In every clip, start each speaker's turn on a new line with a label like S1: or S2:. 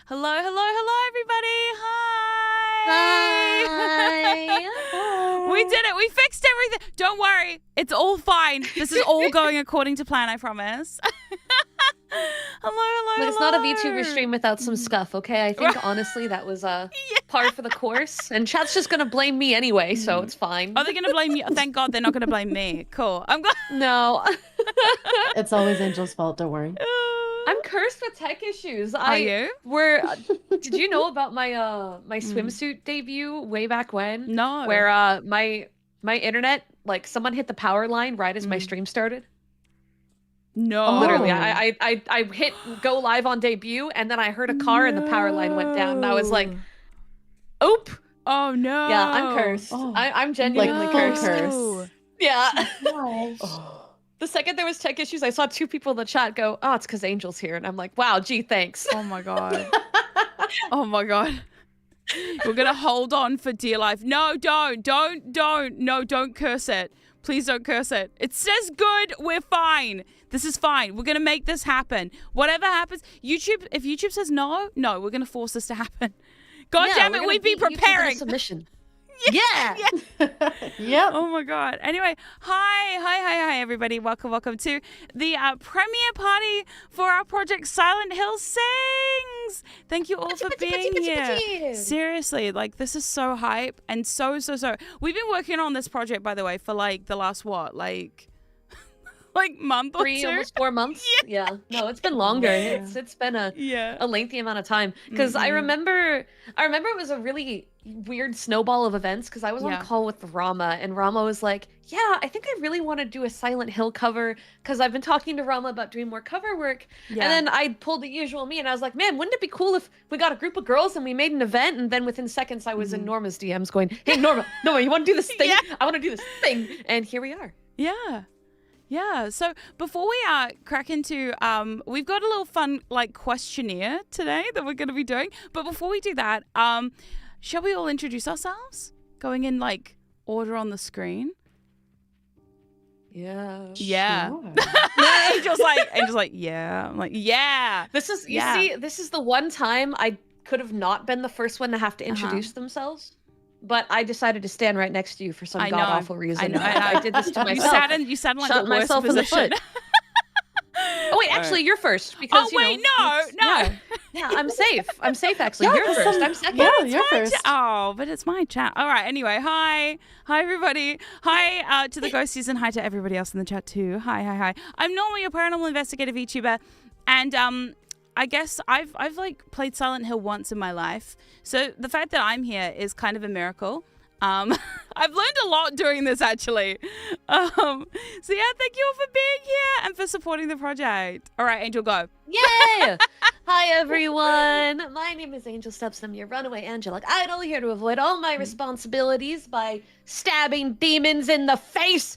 S1: Hello, everybody. Hi.
S2: Hi.
S1: We did it. We fixed everything. Don't worry. It's all fine. This is all going according to plan, I promise. Hello.
S2: Look, it's not a VTuber stream without some scuff, okay? I think, honestly, that was par for the course. And chat's just going to blame me anyway, so it's fine.
S1: Are they going to blame you? Thank God they're not going to blame me. Cool. I'm glad.
S2: No.
S3: It's always Angel's fault, don't worry.
S2: I'm cursed with tech issues.
S1: Are you?
S2: Did you know about my my swimsuit debut way back when?
S1: No.
S2: Where my internet, like someone hit the power line right as my stream started.
S1: No.
S2: Literally, I hit go live on debut, and then I heard a car and the power line went down, and I was like, "Oop!"
S1: Oh no.
S2: Yeah, I'm cursed.
S3: Oh.
S2: I'm genuinely
S3: Like,
S2: cursed.
S3: curse.
S2: Yeah.
S3: Oh.
S2: The second there was tech issues, I saw two people in the chat go, "Oh, it's because Angel's here," and I'm like, "Wow, gee, thanks."
S1: Oh my God. Oh my God. We're going to hold on for dear life. No, don't. No, don't curse it. Please don't curse it. It says good. We're fine. This is fine. We're going to make this happen. Whatever happens, YouTube, if YouTube says no, we're going to force this to happen. God damn it, we've been preparing.
S2: Submission.
S1: Yeah.
S3: Yep.
S1: Oh my God. Anyway, hi everybody. Welcome to the premiere party for our project Silent Hill Sings. Thank you all for being here. Seriously, like this is so hype and so. We've been working on this project, by the way, for like the last month or two?
S2: Almost 4 months. Yeah. No, it's been longer.
S3: Yeah.
S2: It's been a lengthy amount of time. Because I remember it was a really weird snowball of events because I was on call with Rama, and Rama was like, "Yeah, I think I really want to do a Silent Hill cover because I've been talking to Rama about doing more cover work." And then I pulled the usual me, and I was like, "Man, wouldn't it be cool if we got a group of girls and we made an event?" And then within seconds, I was in Norma's DMs going, "Hey, Norma, you want to do this thing? I want to do this thing." And here we are.
S1: Yeah, so before we crack into, we've got a little fun questionnaire today that we're going to be doing. But before we do that, shall we all introduce ourselves? Going in order on the screen.
S2: Yeah.
S3: Sure.
S1: Angel's like, yeah. I'm like, yeah.
S2: This is see, this is the one time I could have not been the first one to have to introduce themselves. But I decided to stand right next to you for some god-awful reason. I did this to myself.
S1: You sat in
S2: shot
S1: the worst
S2: myself
S1: position.
S2: in the foot. Oh wait, actually, you're first because
S1: no.
S2: Yeah, I'm safe. I'm safe actually. You're first. I'm second.
S3: Yeah, you're first.
S1: But it's my chat. All right. Anyway, hi everybody. Hi to the ghosties and hi to everybody else in the chat too. Hi. I'm Norma, your paranormal investigative VTuber, and I guess I've played Silent Hill once in my life, so the fact that I'm here is kind of a miracle. I've learned a lot doing this actually. So yeah, thank you all for being here and for supporting the project. All right, Angel, go.
S2: Yay! Hi everyone. My name is Angel Steps. I'm your runaway angelic idol here to avoid all my responsibilities by stabbing demons in the face.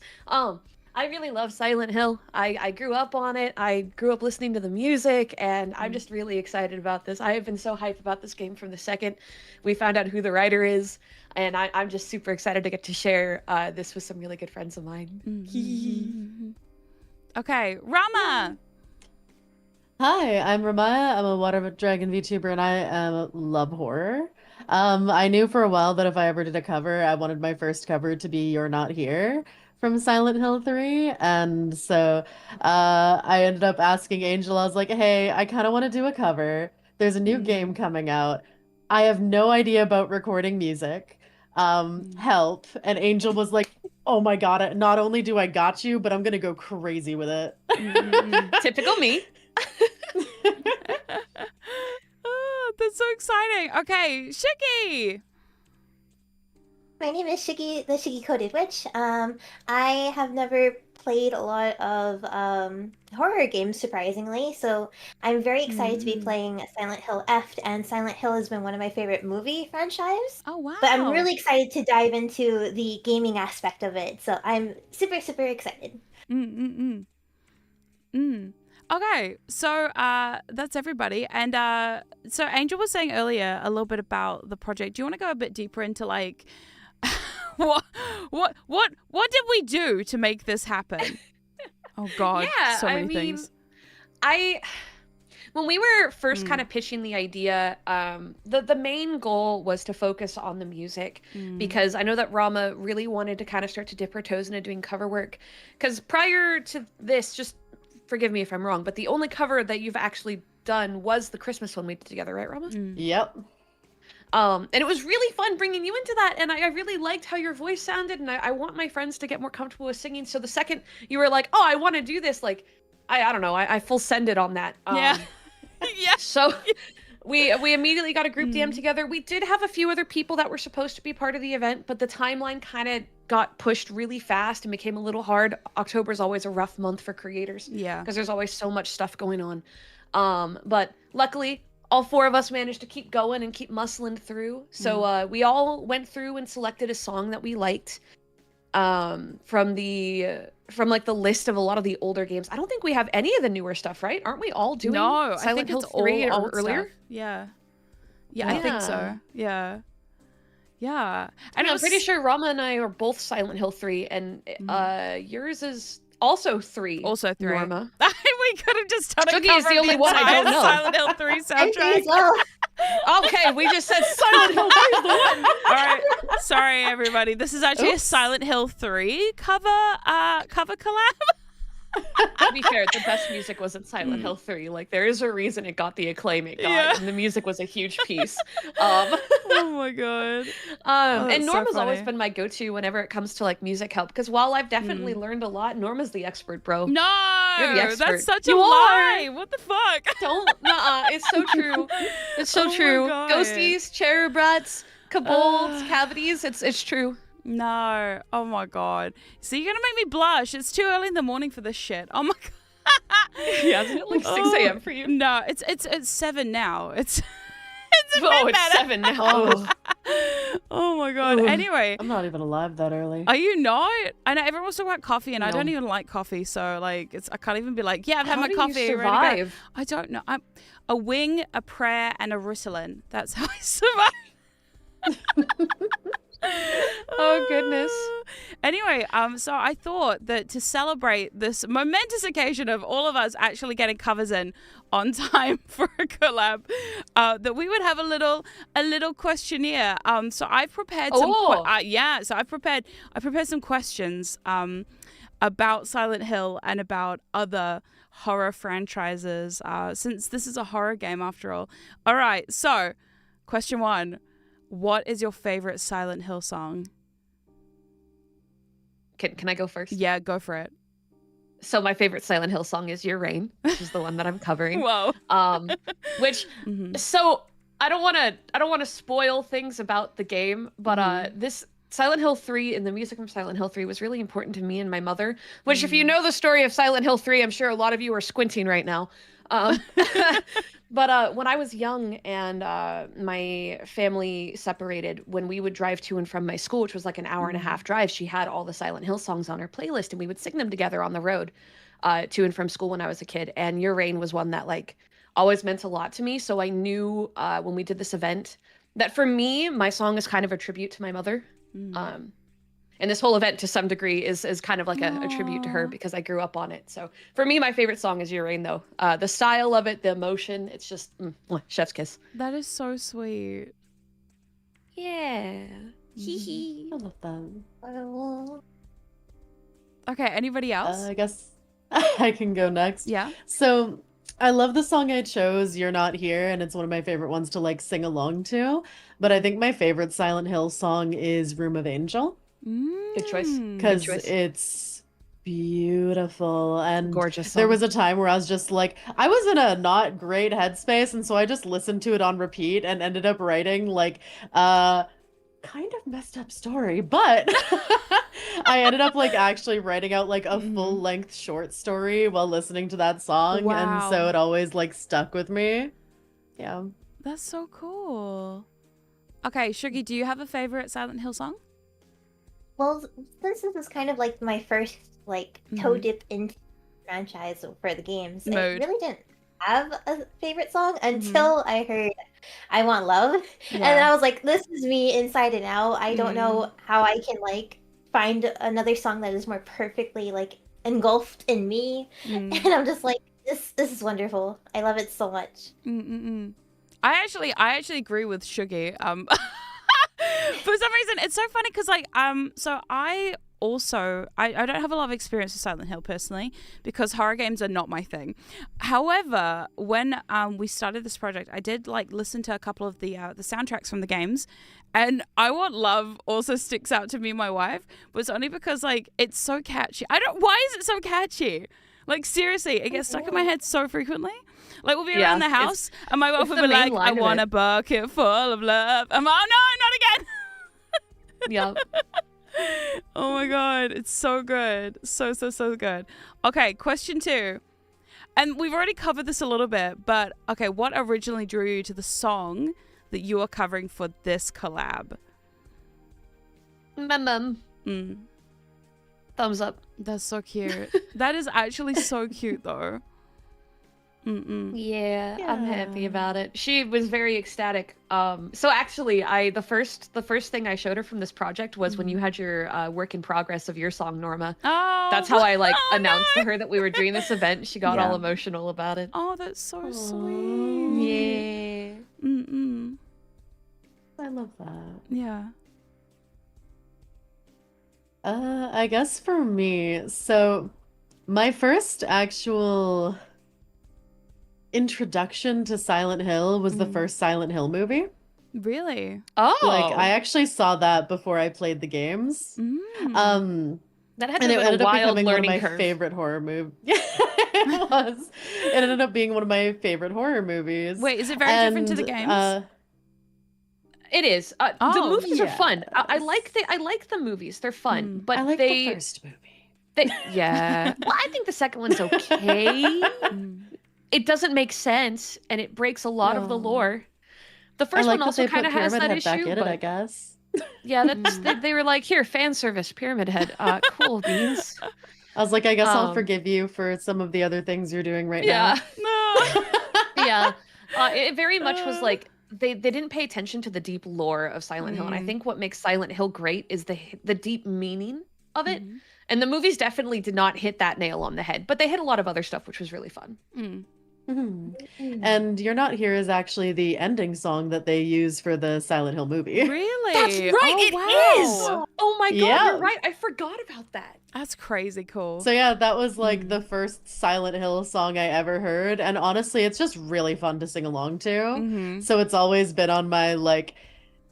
S2: I really love Silent Hill. I grew up on it. I grew up listening to the music, and I'm just really excited about this. I have been so hyped about this game from the second we found out who the writer is, and I'm just super excited to get to share this with some really good friends of mine.
S1: Okay, Rama.
S3: Hi, I'm Ramaea. I'm a water dragon VTuber, and I love horror. I knew for a while that if I ever did a cover, I wanted my first cover to be You're Not Here from Silent Hill 3, and so I ended up asking Angel. I was like, "Hey, I kind of want to do a cover. There's a new game coming out. I have no idea about recording music. Help!" And Angel was like, "Oh my God! Not only do I got you, but I'm gonna go crazy with it."
S2: Typical me.
S1: Oh, that's so exciting. Okay, Shiki.
S4: My name is Sugie, the Sugie Coded Witch. I have never played a lot of horror games, surprisingly, so I'm very excited to be playing Silent Hill F, and Silent Hill has been one of my favorite movie franchises.
S1: Oh, wow.
S4: But I'm really excited to dive into the gaming aspect of it, so I'm super excited.
S1: Okay, so that's everybody. And so Angel was saying earlier a little bit about the project. Do you want to go a bit deeper into what did we do to make this happen? Oh God, so many things.
S2: when we were first kind of pitching the idea, the main goal was to focus on the music, because I know that Rama really wanted to kind of start to dip her toes into doing cover work. Because prior to this, just forgive me if I'm wrong, but the only cover that you've actually done was the Christmas one we did together, right, Rama?
S3: Yep.
S2: And it was really fun bringing you into that, and I really liked how your voice sounded, and I want my friends to get more comfortable with singing. So the second you were like, oh, I want to do this, like, I don't know, I full sended on that.
S1: Yeah.
S2: So we immediately got a group DM together. We did have a few other people that were supposed to be part of the event, but the timeline kind of got pushed really fast and became a little hard. October's always a rough month for creators.
S1: Yeah.
S2: Because there's always so much stuff going on. But luckily, all 4 of us managed to keep going and keep muscling through. So we all went through and selected a song that we liked from like the list of a lot of the older games. I don't think we have any of the newer stuff, right? Aren't we all doing
S1: No, I
S2: Silent
S1: think
S2: Hill
S1: it's
S2: 3
S1: all
S2: or
S1: old
S2: earlier?
S1: stuff. Yeah, I think so. Yeah.
S2: And I'm pretty sure Rama and I are both Silent Hill 3, and yours is also 3.
S1: Also 3.
S2: Norma.
S1: We could have just done a
S2: Sugie
S1: cover
S2: is the
S1: of
S2: only one I
S1: entire
S2: don't know.
S1: Silent Hill 3
S4: And
S1: soundtrack.
S4: as well.
S2: Okay, we just said Silent Hill 3 is the one.
S1: All right, sorry everybody. This is actually a Silent Hill 3 cover collab.
S2: To be fair, the best music was in Silent Hill 3. Like, there is a reason it got the acclaim it got,
S1: Yeah.
S2: and the music was a huge piece.
S1: Oh my god.
S2: And
S1: that's so
S2: Norma's always
S1: funny.
S2: been my go-to whenever it comes to like music help, because while I've definitely learned a lot, Norma's the expert, bro.
S1: No,
S2: You're the expert.
S1: that's such a
S2: You
S1: lie. What the fuck?
S2: Don't, it's so true. It's so
S1: Oh my
S2: true.
S1: God.
S2: Ghosties, cherub rats, kobolds, cavities. It's true.
S1: No. Oh my god. So you're gonna make me blush. It's too early in the morning for this shit. Oh my god.
S2: Yeah, isn't it like 6 a.m. for you?
S1: No, it's 7 now. It's a
S2: Oh,
S1: bit
S2: it's
S1: better.
S2: 7 now.
S3: Oh,
S1: Oh my god.
S3: Ugh.
S1: Anyway,
S3: I'm not even alive that early.
S1: are you not? I know everyone wants to talk about coffee, and I
S3: No.
S1: don't even like coffee. So like, I can't even be like, yeah, I've had
S2: How
S1: my
S2: do you
S1: coffee. ready to go.
S2: survive?
S1: I don't know. I'm a wing, a prayer, and a Ritalin. That's how I survive.
S2: Oh, goodness.
S1: Anyway, so I thought that to celebrate this momentous occasion of all of us actually getting covers in on time for a collab, that we would have a little questionnaire. So I've prepared some. So I prepared some questions about Silent Hill and about other horror franchises. Since this is a horror game after all. All right. So, question 1. What is your favorite Silent Hill song?
S2: Can I go first?
S1: Yeah, go for it.
S2: So my favorite Silent Hill song is Your Rain, which is the one that I'm covering.
S1: Whoa.
S2: Which so I don't want to spoil things about the game, but this Silent Hill 3 and the music from Silent Hill 3 was really important to me and my mother, which if you know the story of Silent Hill 3, I'm sure a lot of you are squinting right now. But when I was young and my family separated, when we would drive to and from my school, which was like an hour and a half drive, she had all the Silent Hill songs on her playlist, and we would sing them together on the road to and from school when I was a kid. And Your Rain was one that like always meant a lot to me. So I knew when we did this event that for me, my song is kind of a tribute to my mother. And this whole event to some degree is kind of like a tribute to her because I grew up on it. So for me, my favorite song is Your Rain, though. The style of it, the emotion, it's just chef's kiss.
S1: That is so sweet.
S2: Yeah. Hee hee.
S3: I love that.
S1: Okay, anybody else?
S3: I guess I can go next.
S1: Yeah.
S3: So I love the song I chose, You're Not Here, and it's one of my favorite ones to like sing along to. But I think my favorite Silent Hill song is Room of Angel.
S2: Good choice.
S3: Because
S2: choice.
S3: it's beautiful. And
S2: Gorgeous
S3: there
S2: song.
S3: was a time where I was just like, I was in a not great headspace, and so I just listened to it on repeat and ended up writing like kind of messed up story, but I ended up like actually writing out like a full length short story while listening to that song.
S1: Wow.
S3: And so it always like stuck with me. Yeah.
S1: That's so cool. Okay, Sugie, do you have a favorite Silent Hill song?
S4: Well, since this is kind of like my first like toe dip into the franchise for the games, I
S1: Mood.
S4: really didn't have a favorite song until I heard I Want Love. And then I was like, this is me inside and out. I don't know how I can like find another song that is more perfectly like engulfed in me. And I'm just like, This is wonderful. I love it so much.
S1: Mm-mm-mm. I actually agree with Sugie. For some reason, it's so funny because so I don't have a lot of experience with Silent Hill personally because horror games are not my thing. However, when we started this project, I did listen to a couple of the soundtracks from the games, and I Want Love also sticks out to me and my wife, but it's only because it's so catchy. Why is it so catchy? Seriously, it gets stuck in my head so frequently. We'll be around the house, and my wife will be like, I want a bucket full of love. I'm like, oh no, not again.
S2: Yep.
S1: Oh my God, it's so good. So good. Okay, question 2. And we've already covered this a little bit, but okay, what originally drew you to the song that you are covering for this collab?
S2: My mum. Thumbs up.
S1: That's so cute. That is actually so cute though.
S2: Yeah, I'm happy about it. She was very ecstatic. So actually, the first thing I showed her from this project was when you had your work in progress of your song, Norma.
S1: Oh,
S2: that's how I announced to her that we were doing this event. She got all emotional about it.
S1: Oh, that's so sweet.
S2: Yeah.
S3: I love that.
S1: Yeah.
S3: I guess for me, so my first actual introduction to Silent Hill was the first Silent Hill movie.
S1: Really?
S2: Oh.
S3: I actually saw that before I played the games.
S2: That had
S3: and
S2: been
S3: it ended
S2: a
S3: up
S2: wild
S3: becoming one of
S2: learning
S3: my
S2: curve.
S3: favorite horror movies. It was. It ended up being one of my favorite horror movies.
S1: Wait, is it very different to the games?
S2: It is. The movies are fun. I like the movies. They're fun, but
S3: I like the first movie.
S2: Yeah. Well, I think the second one's okay. It doesn't make sense, and it breaks a lot of the lore. The first one also kind of has that issue, but
S3: I guess.
S2: Yeah, that's they were like, here, fan service, Pyramid Head. Cool beans.
S3: I was like, I guess I'll forgive you for some of the other things you're doing right now.
S2: Yeah. It very much was like they didn't pay attention to the deep lore of Silent Hill, and I think what makes Silent Hill great is the deep meaning of it. And the movies definitely did not hit that nail on the head, but they hit a lot of other stuff, which was really fun.
S3: And You're Not Here is actually the ending song that they use for the Silent Hill movie.
S1: Really?
S2: That's right, it is! Oh my God, you're right. I forgot about that.
S1: That's crazy cool.
S3: So yeah, that was the first Silent Hill song I ever heard. And honestly, it's just really fun to sing along to. So it's always been on my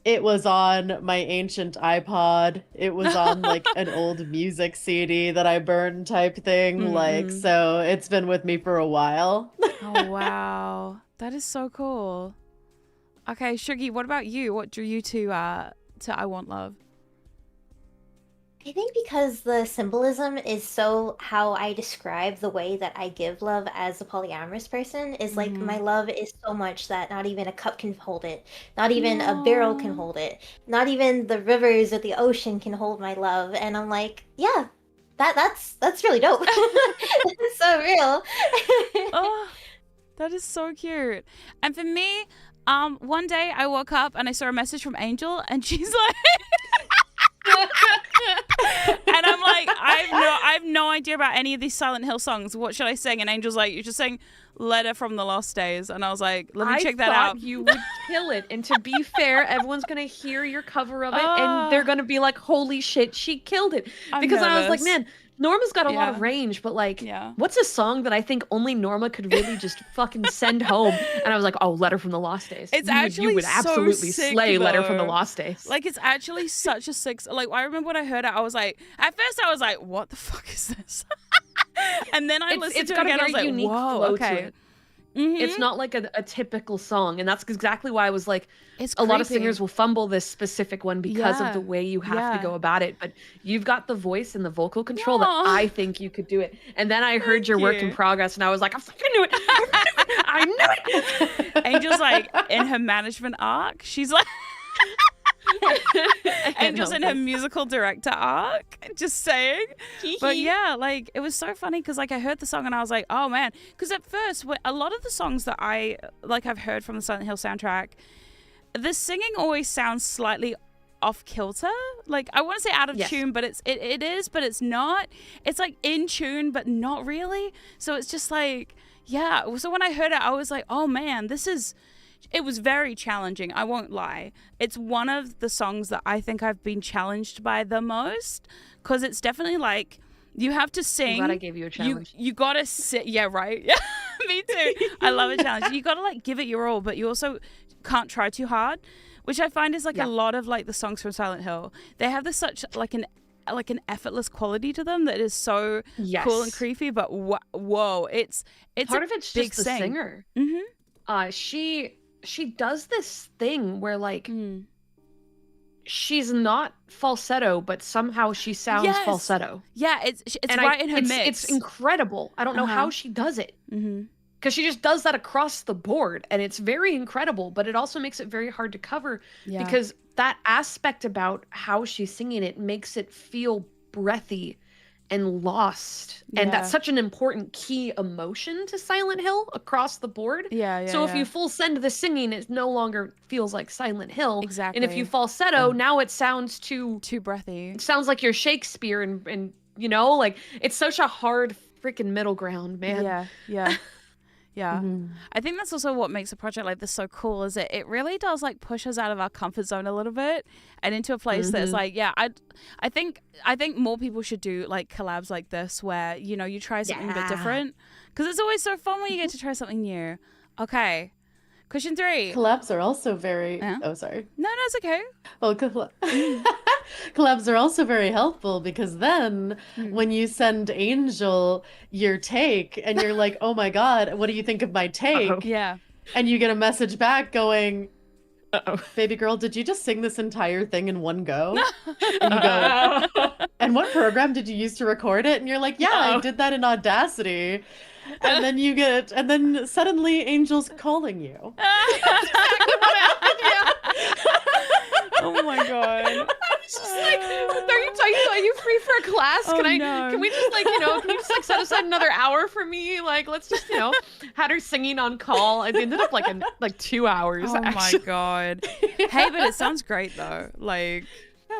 S3: it was on my ancient iPod. It was on an old music CD that I burned type thing. So it's been with me for a while.
S1: Oh, wow. That is so cool. Okay, Sugie, what about you? What drew you to I Want Love?
S4: I think because the symbolism is so how I describe the way that I give love as a polyamorous person is my love is so much that not even a cup can hold it. Not even a barrel can hold it. Not even the rivers or the ocean can hold my love. And I'm like, yeah, that's really dope. It's so real.
S1: Oh, that is so cute. And for me, one day I woke up and I saw a message from Angel and she's like and I'm like, I have no idea about any of these Silent Hill songs. What should I sing? And Angel's like, you're just saying Letter from the Lost Days. And I was like, let me check that out.
S2: You would kill it. And to be fair, everyone's going to hear your cover of it and they're going to be like, holy shit, she killed it. Because I was like, man, Norma's got a lot of range, but what's a song that I think only Norma could really just fucking send home? And I was like, oh, Letter from the Lost Days.
S1: It's
S2: you would absolutely
S1: so sick,
S2: slay
S1: though.
S2: Letter from the Lost Days.
S1: It's actually such a sick. I remember when I heard it, I was like, at first I was like, what the fuck is this? And then I listened to it again, I was like, whoa, okay.
S2: It's not like a typical song, and that's exactly why I was like,
S1: it's
S2: a lot of singers will fumble this specific one because of the way you have to go about it, but you've got the voice and the vocal control that I think you could do it. And then I heard your work in progress, and I was like, I fucking knew it! I knew it!
S1: Angel's in her management arc, she's like... Angel's in her musical director arc, just saying. But yeah, it was so funny because I heard the song and I was like, oh man, because at first a lot of the songs that I've heard from the Silent Hill soundtrack, the singing always sounds slightly off kilter. I want to say out of tune, but it is, but it's not. It's in tune, but not really. So it's just Yeah. So when I heard it, I was like, oh man, it was very challenging. I won't lie. It's one of the songs that I think I've been challenged by the most, because it's definitely like, you have to sing.
S2: I'm glad I gave you a challenge.
S1: You gotta sit. Yeah, right. Yeah, me too. I love a challenge. You gotta like give it your all, but you also can't try too hard, which I find is like a lot of like the songs from Silent Hill. They have this such like an effortless quality to them that is so cool and creepy. But whoa, it's
S2: part of it's
S1: big
S2: just the singer.
S1: Mm-hmm.
S2: She does this thing where like. She's not falsetto, but somehow she sounds falsetto.
S1: Yeah, it's right in her mix.
S2: It's incredible. I don't know how she does it. Because she just does that across the board, and it's very incredible, but it also makes it very hard to cover because that aspect about how she's singing it makes it feel breathy and lost. And that's such an important key emotion to Silent Hill across the board. So if you full send the singing, it no longer feels like Silent Hill.
S1: Exactly.
S2: And if you falsetto, now it sounds too
S1: breathy.
S2: It sounds like you're Shakespeare and you know, like it's such a hard freaking middle ground, man.
S1: Yeah. I think that's also what makes a project like this so cool, is it really does like push us out of our comfort zone a little bit and into a place that's like, I think more people should do like collabs like this where, you know, you try something a bit different, because it's always so fun when you get to try something new. Okay. Question 3.
S3: Collabs are also very... Oh, sorry.
S1: No, it's okay.
S3: Well, collabs are also very helpful, because then when you send Angel your take and you're like, oh my God, what do you think of my take?
S1: Yeah.
S3: And you get a message back going, baby girl, did you just sing this entire thing in one go? And you go, and what program did you use to record it? And you're like, yeah, I did that in Audacity. And then and then suddenly Angel's calling you.
S1: Oh my God.
S2: I was just like, are you free for a class? Can we just like, you know, can you just like set aside another hour for me? Like, let's just, you know, had her singing on call. It ended up like 2 hours.
S1: Oh my God. Hey, but it sounds great though. Like,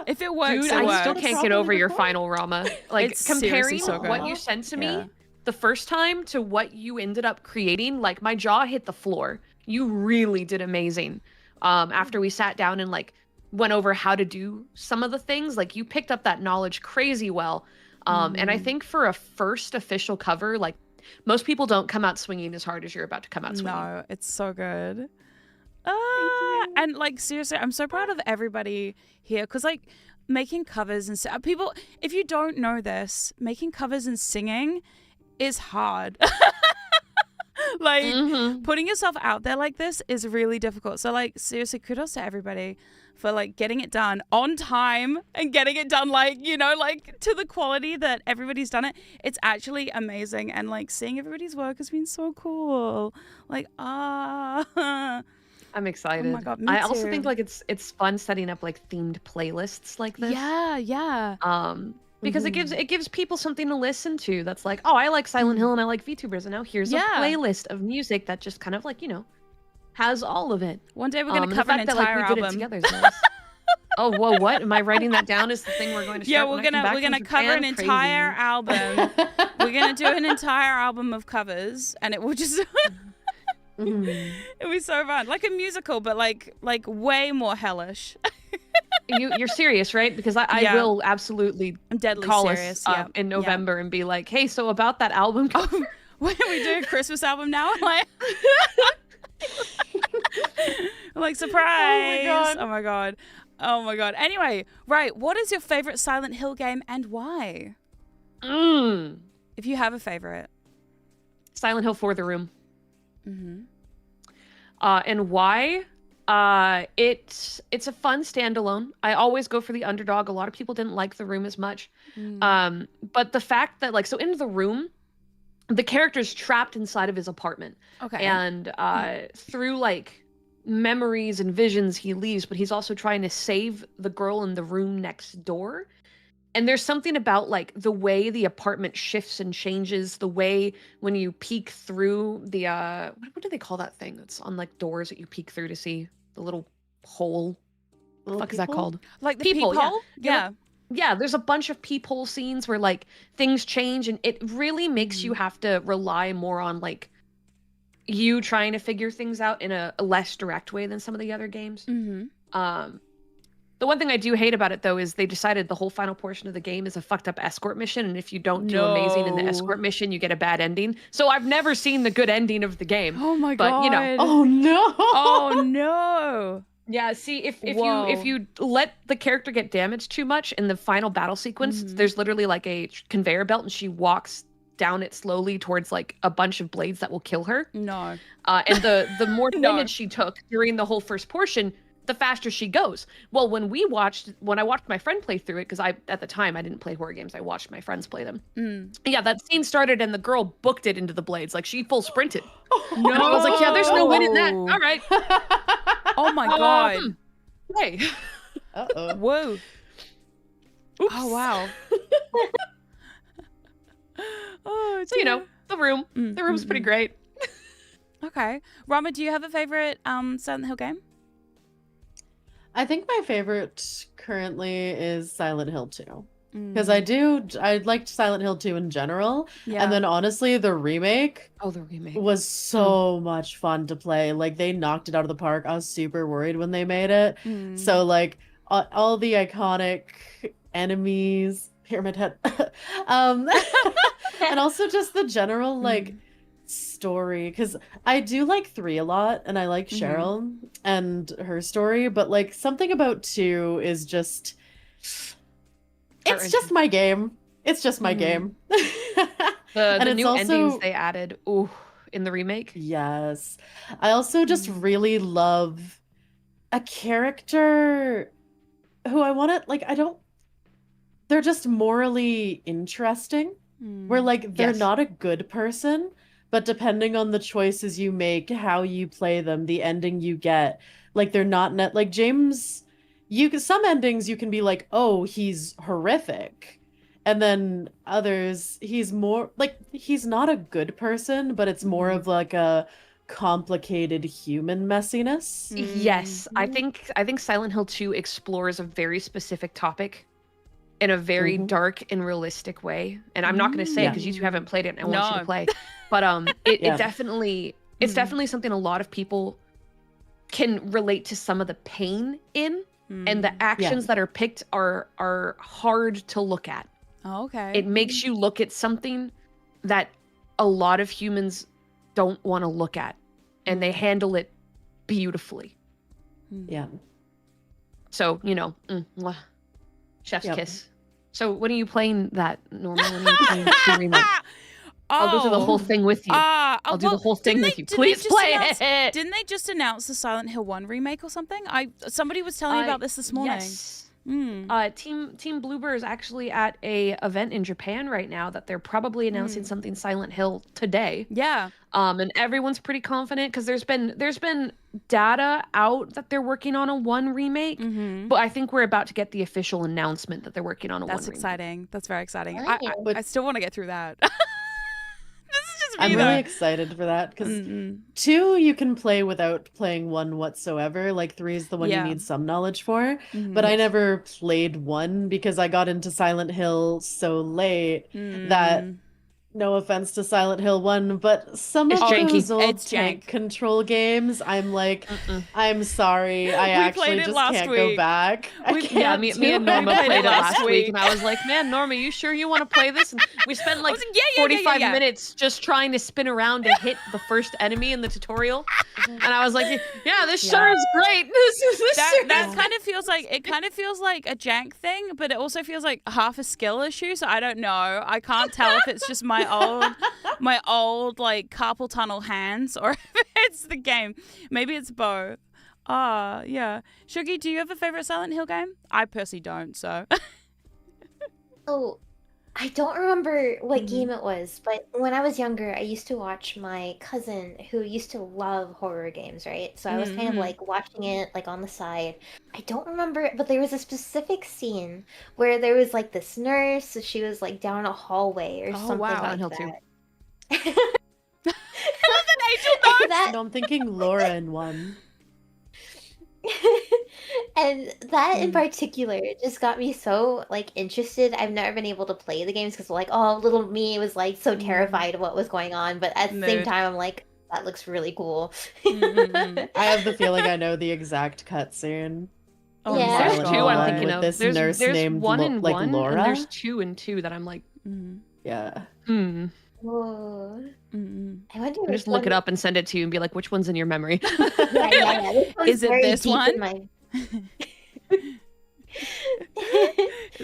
S1: if it works,
S2: dude,
S1: it works.
S2: I still can't get over your final Rama. Like,
S1: It's
S2: comparing
S1: so good.
S2: what you sent to me the first time to what you ended up creating, like my jaw hit the floor. You really did amazing. After we sat down and like went over how to do some of the things, like you picked up that knowledge crazy well. And I think for a first official cover, like most people don't come out swinging as hard as you're about to come out swinging.
S1: No, it's so good. And like seriously, I'm so proud of everybody here, because like making covers and people, if you don't know this, making covers and singing is hard. Like putting yourself out there like this is really difficult. So like seriously, kudos to everybody for like getting it done on time and getting it done like, you know, like to the quality that everybody's done it. It's actually amazing, and like seeing everybody's work has been so cool. Like I'm
S2: excited.
S1: Oh my God, me
S2: I also
S1: too.
S2: think like it's fun setting up like themed playlists like this.
S1: Yeah.
S2: Because it gives people something to listen to that's like, oh, I like Silent Hill and I like VTubers, and now here's a playlist of music that just kind of like, you know, has all of it.
S1: One day we're gonna
S2: And
S1: cover
S2: the
S1: an
S2: fact that,
S1: entire
S2: like, we did it
S1: album.
S2: together is nice. Oh, whoa, what? Am I writing that down as the thing we're going to start?
S1: Yeah,
S2: when I come back
S1: we're gonna
S2: from
S1: cover
S2: Japan?
S1: an entire
S2: Crazy.
S1: album. We're gonna do an entire album of covers, and it will just it'll be so fun, like a musical, but like way more hellish.
S2: You're serious, right? Because I will absolutely
S1: I'm deadly
S2: call
S1: serious.
S2: us in November and be like, hey, so about that album.
S1: When we do a Christmas album now, like, like surprise! Oh my god! Anyway, right, what is your favorite Silent Hill game and why? If you have a favorite.
S2: Silent Hill for the Room. And why? It's a fun standalone. I always go for the underdog. A lot of people didn't like The Room as much. But the fact that, like, so in The Room, the character's trapped inside of his apartment.
S1: Okay.
S2: And through, like, memories and visions, he leaves, but he's also trying to save the girl in the room next door. And there's something about, like, the way the apartment shifts and changes, the way when you peek through the, what do they call that thing that's on, like, doors that you peek through to see the little hole? What the fuck is that called?
S1: Like the peephole? Yeah.
S2: Yeah, there's a bunch of peephole scenes where, like, things change, and it really makes you have to rely more on, like, you trying to figure things out in a less direct way than some of the other games. The one thing I do hate about it, though, is they decided the whole final portion of the game is a fucked up escort mission, and if you don't do amazing in the escort mission, you get a bad ending. So I've never seen the good ending of the game.
S1: Oh my
S2: but,
S1: god!
S2: You know,
S3: Oh no!
S1: Oh no!
S2: Yeah, see, if you let the character get damaged too much in the final battle sequence, there's literally like a conveyor belt, and she walks down it slowly towards like a bunch of blades that will kill her.
S1: No.
S2: And the more damage she took during the whole first portion, the faster she goes. Well, when I watched my friend play through it, because at the time I didn't play horror games, I watched my friends play them. Yeah, that scene started and the girl booked it into the blades, like she full sprinted. No, and I was like, yeah, there's no win in that. All right.
S1: Oh my god.
S2: Hey.
S3: Uh-oh.
S1: Whoa.
S2: Oops.
S1: Oh wow. Oh,
S2: so you know, the room's pretty great.
S1: Okay, Rama, do you have a favorite Silent Hill game?
S3: I think my favorite currently is Silent Hill 2. Because I liked Silent Hill 2 in general.
S1: Yeah.
S3: And then honestly, the remake
S2: was
S3: so much fun to play. Like they knocked it out of the park. I was super worried when they made it. So like all the iconic enemies, Pyramid Head, and also just the general like story, because I do like 3 a lot and I like Cheryl and her story, but like something about 2 is just it's just my game. It's just my game.
S2: The new endings they added in the remake.
S3: Yes. I also just really love a character who I want to like they're just morally interesting. Where like they're not a good person, but depending on the choices you make, how you play them, the ending you get, like they're not like James. Some endings you can be like, oh, he's horrific, and then others he's more like he's not a good person, but it's more of like a complicated human messiness.
S2: Yes, I think Silent Hill 2 explores a very specific topic in a very dark and realistic way. And I'm not going to say because you two haven't played it and I want you to play. But it's definitely something a lot of people can relate to some of the pain in, and the actions that are picked are hard to look at.
S1: Oh, okay.
S2: It makes you look at something that a lot of humans don't want to look at, and they handle it beautifully.
S3: Yeah.
S2: So, you know, chef's kiss. So when are you playing that, Norma? When are you playing the remake? I'll go through the whole thing with you. I'll do the whole thing with you. Please play it.
S1: Didn't they just announce the Silent Hill 1 remake or something? Somebody was telling me about this morning.
S2: Yes. Team Bloober is actually at a event in Japan right now that they're probably announcing something Silent Hill today.
S1: Yeah.
S2: And everyone's pretty confident because there's been data out that they're working on a 1 remake, but I think we're about to get the official announcement that they're working on a 1 remake.
S1: That's exciting. That's very exciting.
S3: Oh.
S1: I still want to get through that.
S3: I'm really excited for that because 2 you can play without playing 1 whatsoever. Like 3 is the one you need some knowledge for. But I never played 1 because I got into Silent Hill so late that, no offense to Silent Hill 1, but some of those old tank control games, I'm like, I'm sorry, I actually just can't go back.
S2: Me and Norma played it last week, and I was like, man, Norma, you sure you want to play this? And we spent like 45 minutes just trying to spin around to hit the first enemy in the tutorial, and I was like, yeah, this sure is great.
S1: That kind of feels like a jank thing, but it also feels like half a skill issue. So I don't know. I can't tell if it's just my old like carpal tunnel hands or if it's the game. Maybe it's both. Yeah. Sugie, do you have a favorite Silent Hill game? I personally don't, so.
S4: Oh, I don't remember what game it was, but when I was younger, I used to watch my cousin who used to love horror games, right? So I was kind of like watching it like on the side. I don't remember it, but there was a specific scene where there was like this nurse, so she was like down a hallway or something like that.
S3: I'm thinking Laura in 1.
S4: And that in particular just got me so like interested. I've never been able to play the games because like, oh, little me was like so terrified of what was going on, but at the same time I'm like, that looks really cool.
S1: Mm-mm-mm.
S3: I have the feeling I know the exact cutscene.
S1: Oh
S4: Yeah.
S1: my
S2: There's
S3: Silent
S2: two
S3: Hill
S2: I'm
S1: God.
S2: thinking
S3: with
S2: of.
S3: this nurse
S2: There's
S3: named
S2: one in
S3: like
S2: one,
S3: Laura.
S2: and there's 2 and 2 that I'm like,
S1: Mm,
S3: Yeah.
S4: Whoa.
S1: mm-mm.
S4: I wonder
S2: I
S4: which
S2: just look
S4: one.
S2: it up and send it to you and be like, which one's in your memory?
S4: Yeah. This one's
S1: Is it
S4: very
S1: this
S4: deep
S1: one?
S4: in my-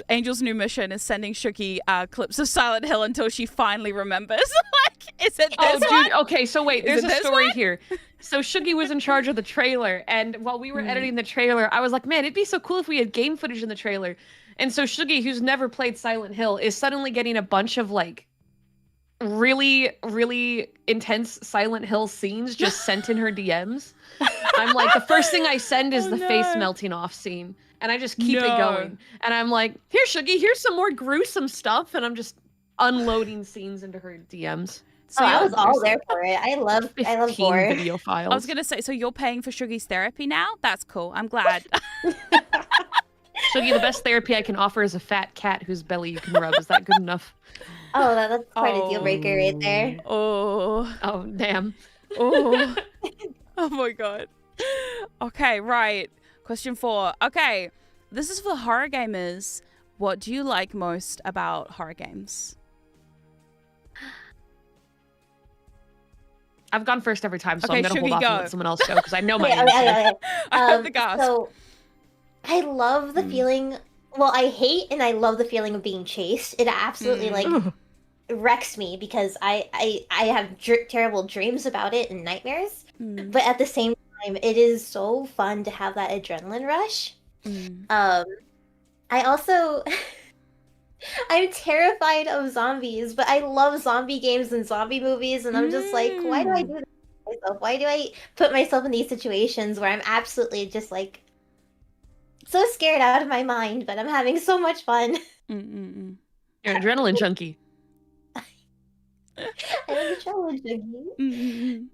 S1: Angel's new mission is sending Sugie clips of Silent Hill until she finally remembers. Like, is it
S2: Oh,
S1: this one?
S2: dude. Okay, so wait,
S1: Is
S2: there's
S1: it
S2: a
S1: this
S2: story
S1: one?
S2: here. So Sugie was in charge of the trailer, and while we were editing the trailer, I was like, man, it'd be so cool if we had game footage in the trailer. And so Sugie, who's never played Silent Hill, is suddenly getting a bunch of like really, really intense Silent Hill scenes just sent in her DMs. I'm like, the first thing I send is
S1: Oh,
S2: the face
S1: no.
S2: melting off scene. And I just keep it
S1: No.
S2: going. And I'm like, here, Sugie, here's some more gruesome stuff. And I'm just unloading scenes into her DMs.
S1: So
S4: Oh, I
S1: you're-
S4: was all there for it. I love
S2: 15
S4: horror.
S2: video files.
S1: I was gonna say, so you're paying for Shugie's therapy now? That's cool. I'm glad.
S2: Sugie, the best therapy I can offer is a fat cat whose belly you can rub. Is that good enough?
S4: Oh, that's quite a deal
S1: Oh.
S4: breaker right there.
S1: Oh,
S2: Oh, damn.
S1: oh, oh my God. Okay, right. Question 4. Okay, this is for horror gamers. What do you like most about horror games?
S2: I've gone first every time, so
S1: Okay,
S2: I'm going to hold
S1: Sugie,
S2: off
S1: go.
S2: and let someone else go because I know my
S4: Okay,
S2: answer.
S4: okay.
S1: I have the gasp.
S4: So I love the feeling. Well, I hate and I love the feeling of being chased. It absolutely like
S2: Ugh.
S4: wrecks me because I have terrible dreams about it and nightmares.
S1: Mm,
S4: But at the same time, it is so fun to have that adrenaline rush.
S1: mm.
S4: I also I'm terrified of zombies, but I love zombie games and zombie movies, and I'm just like, why do I do this to myself? Why do I put myself in these situations where I'm absolutely just like so scared out of my mind, but I'm having so much fun.
S1: Mm-mm-mm.
S2: You're an adrenaline junkie.
S4: I love the challenge.
S1: Mm-mm-mm.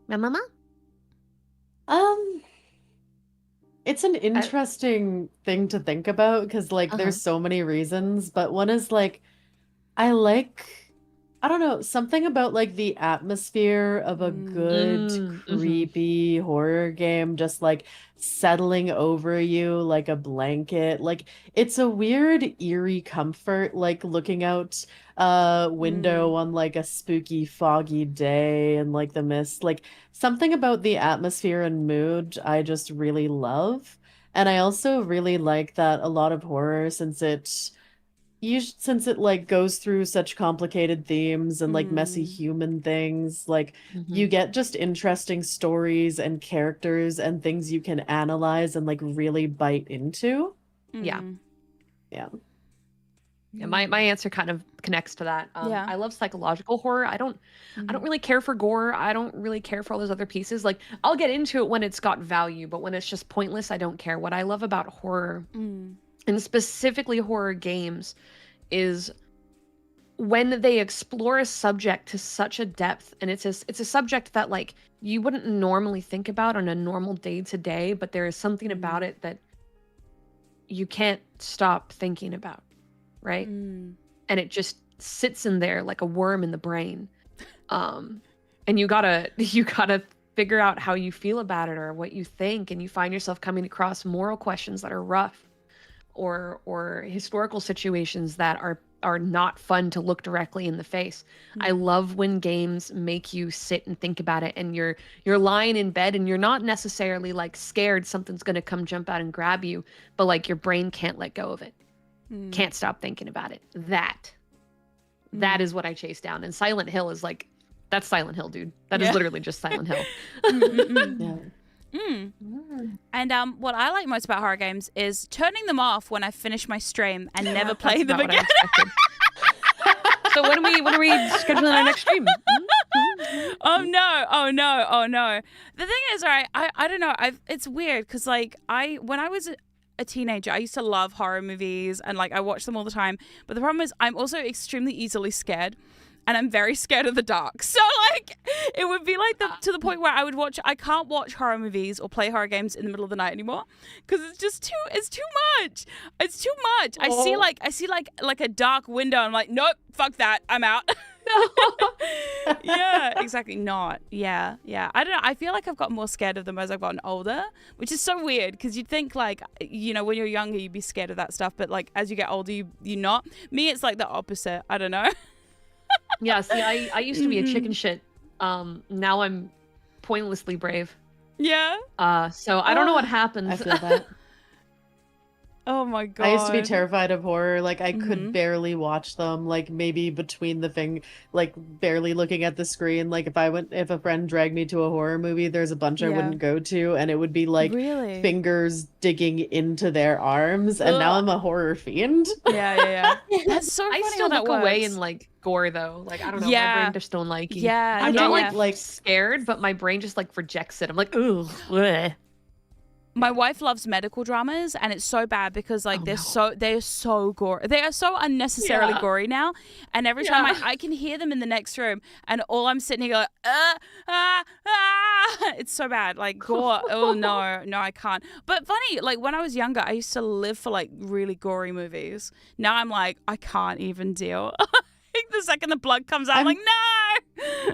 S2: My mama?
S3: It's an interesting thing to think about because like there's so many reasons, but one is like I don't know, something about like the atmosphere of a good creepy horror game just like settling over you like a blanket. Like it's a weird eerie comfort like looking out a window on like a spooky foggy day and like the mist. Like something about the atmosphere and mood I just really love. And I also really like that a lot of horror since it like goes through such complicated themes and like messy human things, like you get just interesting stories and characters and things you can analyze and like really bite into.
S2: Yeah.
S1: Mm.
S3: Yeah.
S2: Yeah, my answer kind of connects to that.
S1: Yeah.
S2: I love psychological horror. I don't really care for gore. I don't really care for all those other pieces. Like I'll get into it when it's got value, but when it's just pointless, I don't care. What I love about horror, and specifically horror games, is when they explore a subject to such a depth, and it's a subject that like you wouldn't normally think about on a normal day to day, but there is something about it that you can't stop thinking about. Right? And it just sits in there like a worm in the brain. And you gotta figure out how you feel about it or what you think, and you find yourself coming across moral questions that are rough or historical situations that are not fun to look directly in the face. I love when games make you sit and think about it, and you're lying in bed and you're not necessarily like scared something's gonna come jump out and grab you, but like your brain can't let go of it. Can't stop thinking about it. That is what I chase down. And Silent Hill is like, that's Silent Hill, dude. That is literally just Silent Hill.
S3: Yeah.
S1: And what I like most about horror games is turning them off when I finish my stream and never playing them
S2: That's not
S1: again.
S2: what I expected. So when are we scheduling our next stream?
S1: Oh no. The thing is, right, I don't know. It's weird because like when I was a teenager, I used to love horror movies and like I watched them all the time. But the problem is I'm also extremely easily scared. And I'm very scared of the dark. So like it would be like to the point where I can't watch horror movies or play horror games in the middle of the night anymore because it's too much. It's too much. I see like a dark window. I'm like, nope, fuck that. I'm out. Yeah, exactly. Not. Yeah. I don't know. I feel like I've got more scared of them as I've gotten older, which is so weird because you'd think like, when you're younger, you'd be scared of that stuff. But like as you get older, you're not. Me, it's like the opposite. I don't know.
S2: Yeah, see, I used to be a chicken shit. Now I'm pointlessly brave.
S1: Yeah.
S2: So I don't know what happens.
S3: I feel that.
S1: Oh my God.
S3: I used to be terrified of horror. Like I could barely watch them. Like maybe between like barely looking at the screen. Like if a friend dragged me to a horror movie, there's a bunch I wouldn't go to, and it would be like
S1: Really?
S3: fingers digging into their arms. And now I'm a horror fiend.
S1: Yeah. That's so funny
S2: I still
S1: how that
S2: look away
S1: works.
S2: in like gore though. Like I don't know,
S1: Yeah.
S2: my brain just don't like it.
S1: Yeah,
S2: I'm
S1: yeah,
S2: not
S1: yeah.
S2: like scared, but my brain just like rejects it. I'm like, ooh. Bleh.
S1: My wife loves medical dramas, and it's so bad because like they're so gory. They are so unnecessarily gory now. And every time I can hear them in the next room, and all I'm sitting here like, it's so bad. Like gore. Oh no, I can't. But funny, like when I was younger, I used to live for like really gory movies. Now I'm like, I can't even deal. The second the blood comes out, I'm like, no.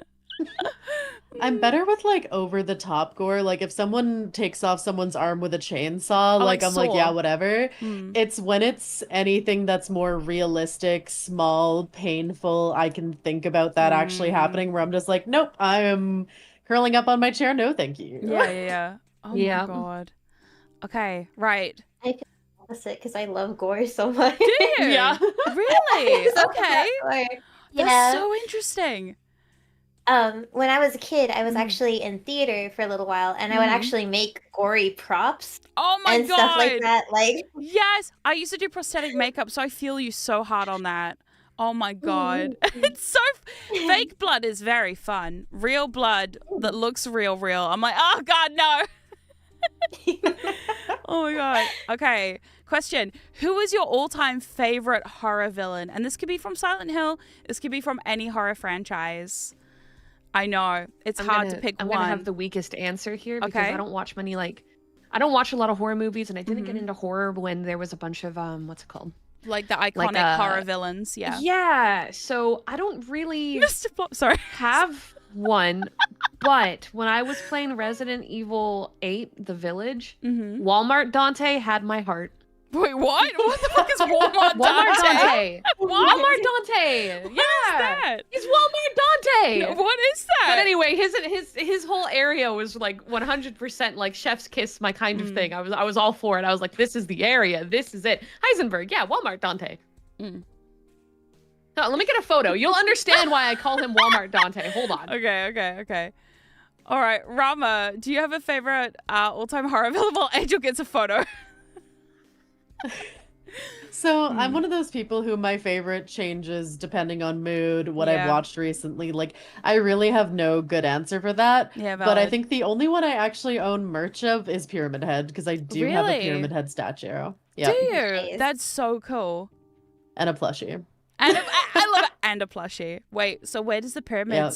S3: I'm better with like over the top gore. Like if someone takes off someone's arm with a chainsaw,
S1: like
S3: I'm like,
S1: Saw.
S3: yeah, whatever. It's when it's anything that's more realistic, small, painful, I can think about that actually happening, where I'm just like, nope, I am curling up on my chair. No, thank you.
S1: Yeah. Oh my God. Okay, right.
S4: I feel opposite because I love gore so much.
S1: Do you?
S2: Yeah.
S1: Really?
S4: So
S1: Okay.
S4: gore.
S1: That's so interesting.
S4: When I was a kid, I was actually in theater for a little while, and I would actually make gory props
S1: Oh my
S4: and
S1: God.
S4: stuff like that. Like,
S1: Yes, I used to do prosthetic makeup, so I feel you so hard on that. Oh my God. It's so fake blood is very fun. Real blood that looks real. I'm like, oh God, no. Oh my God. Okay. Question. Who is your all-time favorite horror villain? And this could be from Silent Hill. This could be from any horror franchise. I know. It's hard to pick
S2: I'm
S1: one.
S2: gonna have the weakest answer here because
S1: Okay.
S2: I don't watch I don't watch a lot of horror movies, and I didn't get into horror when there was a bunch of what's it called?
S1: Like the iconic horror villains. Yeah.
S2: Yeah. So I don't really
S1: Mr. Plop. Sorry.
S2: have one, but when I was playing Resident Evil 8, The Village, Walmart Dante had my heart.
S1: Wait, what? What the fuck is Walmart
S2: Walmart
S1: Dante?
S2: Dante.
S1: What?
S2: Walmart Dante.
S1: What is
S2: Yeah.
S1: that?
S2: He's Walmart Dante.
S1: What is that?
S2: But anyway, his whole area was like 100% like chef's kiss, my kind of thing. I was all for it. I was like, this is the area. This is it. Heisenberg. Yeah, Walmart Dante. No, let me get a photo. You'll understand why I call him Walmart Dante. Hold on.
S1: Okay. All right, Rama, do you have a favorite all-time horror villain? Well, Angel gets a photo.
S3: So I'm one of those people who my favorite changes depending on mood, what I've watched recently. Like I really have no good answer for that.
S1: Yeah,
S3: but I
S1: valid.
S3: think the only one I actually own merch of is Pyramid Head, because I do have a
S1: Really?
S3: Pyramid Head statue.
S1: Do
S3: Yeah.
S1: you?
S4: Nice.
S1: That's so cool.
S3: And a plushie.
S1: And I love it. And a plushie. Wait, so where does the pyramid,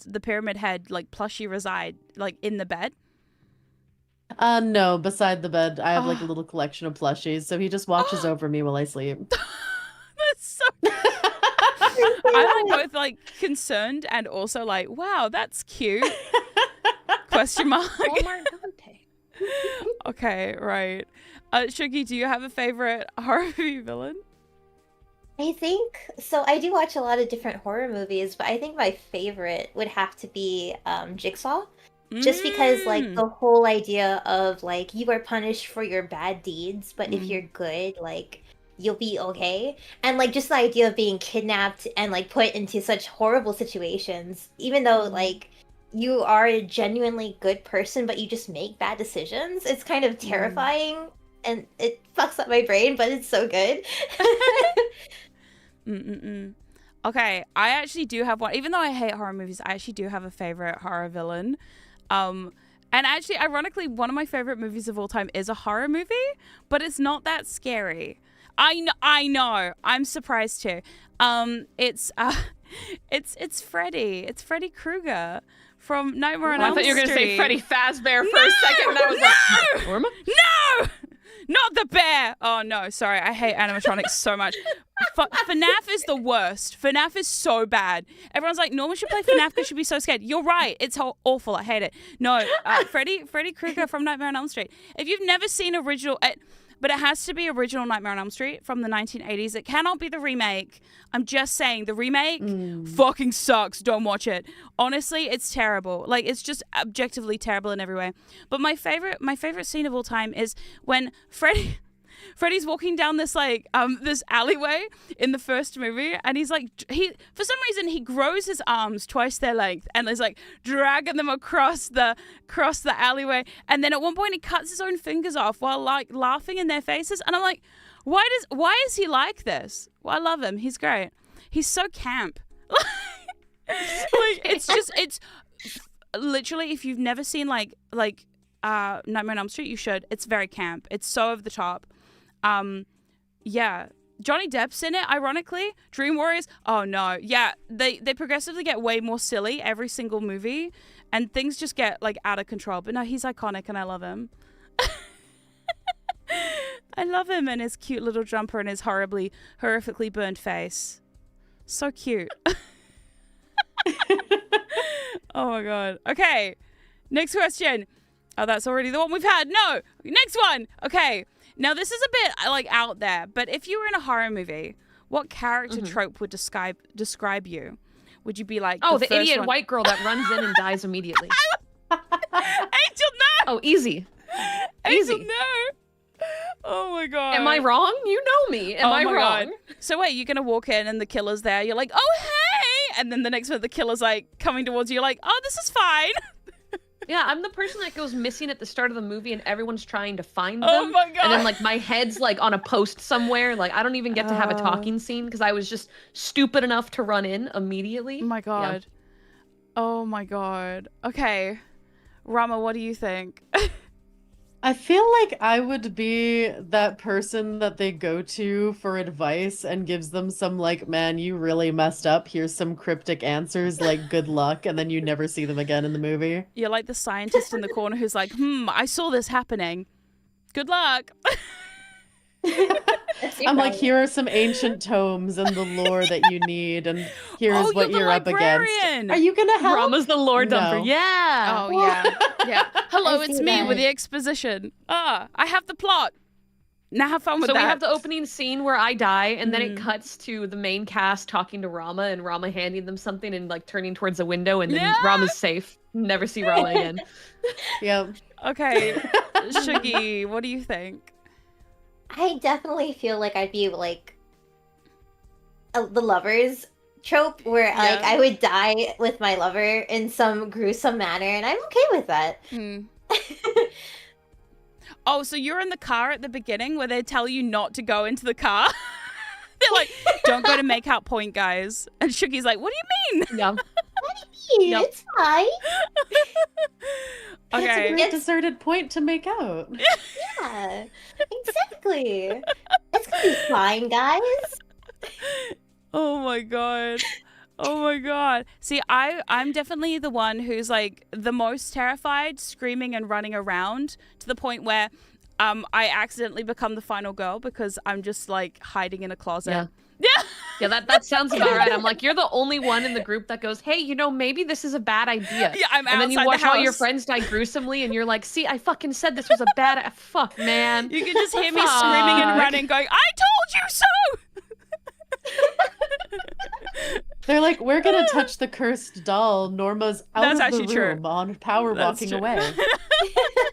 S1: the pyramid head, like plushie reside? Like in the bed?
S3: No, beside the bed, I have like a little collection of plushies, so he just watches over me while I sleep.
S1: That's so I'm like both like concerned and also like, wow, that's cute. Question mark.
S2: Walmart Dante.
S1: Okay, right. Sugie, do you have a favorite horror movie villain?
S4: I think so. I do watch a lot of different horror movies, but I think my favorite would have to be Jigsaw. Just because, like, the whole idea of, like, you are punished for your bad deeds, but if you're good, like, you'll be okay. And, like, just the idea of being kidnapped and, like, put into such horrible situations, even though, like, you are a genuinely good person, but you just make bad decisions. It's kind of terrifying, and it fucks up my brain, but it's so good.
S1: Okay, I actually do have one. Even though I hate horror movies, I actually do have a favorite horror villain. And actually, ironically, one of my favorite movies of all time is a horror movie, but it's not that scary. I know. I'm surprised too. It's Freddy. It's Freddy Krueger from Nightmare on Elm
S2: I thought you were
S1: Street.
S2: going to say Freddy Fazbear for a second, and I was like, Norma?
S1: Not the bear. Oh, no. Sorry. I hate animatronics so much. FNAF is the worst. FNAF is so bad. Everyone's like, Norma should play FNAF because she'd be so scared. You're right. It's awful. I hate it. No, Freddy Krueger from Nightmare on Elm Street. If you've never seen original... But it has to be original Nightmare on Elm Street from the 1980s. It cannot be the remake. I'm just saying, the remake fucking sucks. Don't watch it. Honestly, it's terrible. Like, it's just objectively terrible in every way. But my favorite scene of all time is when Freddy's walking down this this alleyway in the first movie, and he's like, for some reason he grows his arms twice their length and is like dragging them across the alleyway, and then at one point he cuts his own fingers off while like laughing in their faces, and I'm like, why is he like this? Well, I love him. He's great. He's so camp. It's literally, if you've never seen Nightmare on Elm Street, you should. It's very camp. It's so over the top. Yeah, Johnny Depp's in it, ironically. Dream Warriors, oh no, yeah, they progressively get way more silly every single movie, and things just get like out of control. But no, he's iconic and I love him. I love him and his cute little jumper and his horrifically burned face. So cute. Oh my god. Okay, next question. Oh, that's already the one we've had. No, next one. Okay. Now, this is a bit, like, out there, but if you were in a horror movie, what character trope would describe you? Would you be like,
S2: the idiot white girl that runs in and dies immediately?
S1: Angel, no!
S2: Oh, easy.
S1: Angel, no! Oh, my God.
S2: Am I wrong? You know me. Am I wrong?
S1: God. So, wait, you're going to walk in and the killer's there. You're like, oh, hey! And then the next minute, the killer's, like, coming towards you. You're like, oh, this is fine.
S2: Yeah, I'm the person that goes missing at the start of the movie and everyone's trying to find them.
S1: Oh my god.
S2: And then like my head's like on a post somewhere. Like I don't even get to have a talking scene because I was just stupid enough to run in immediately.
S1: Oh my god. Yeah. Oh my god. Okay. Rama, what do you think?
S3: I feel like I would be that person that they go to for advice and gives them some like, man, you really messed up. Here's some cryptic answers, like good luck, and then you never see them again in the movie.
S1: You're like the scientist in the corner who's like, I saw this happening. Good luck.
S3: I'm like, here are some ancient tomes and the lore that you need, and here's what you're up against. Are you gonna help?
S2: Rama's the lore dumper.
S3: No.
S2: Yeah.
S1: Oh yeah. Yeah. Hello,
S4: I
S1: it's
S4: see
S1: me
S4: that.
S1: with the exposition. I have the plot. Now have fun with
S2: So
S1: that.
S2: we have the opening scene where I die, and then it cuts to the main cast talking to Rama, and Rama handing them something and like turning towards a window, and then Rama's safe. Never see Rama again.
S3: Yep.
S1: Okay, Sugie, what do you think?
S4: I definitely feel like I'd be like the lovers trope where like I would die with my lover in some gruesome manner, and I'm okay with that.
S1: Oh, so you're in the car at the beginning where they tell you not to go into the car? They're like, don't go to make out point, guys. And Shugie's like, what do you mean?
S2: Yeah.
S4: Yep. It's fine.
S3: It's a
S1: Okay.
S3: great deserted point to make out.
S4: Yeah, exactly. It's gonna be fine, guys.
S1: Oh my god. Oh my god. See, I'm definitely the one who's like the most terrified, screaming and running around to the point where I accidentally become the final girl because I'm just like hiding in a closet.
S2: Yeah, that sounds about right. I'm like, you're the only one in the group that goes, hey, maybe this is a bad idea.
S1: Yeah, I'm
S2: and then you
S1: outside
S2: watch
S1: the
S2: all your
S1: house.
S2: friends die gruesomely, and you're like, see, I fucking said this was a bad... Fuck, man.
S1: You can just hear me screaming and running, going, I told you so!
S3: They're like, we're gonna touch the cursed doll. Norma's out
S1: That's
S3: of
S1: actually
S3: the
S1: true.
S3: room on power
S1: That's
S3: walking
S1: true.
S3: away.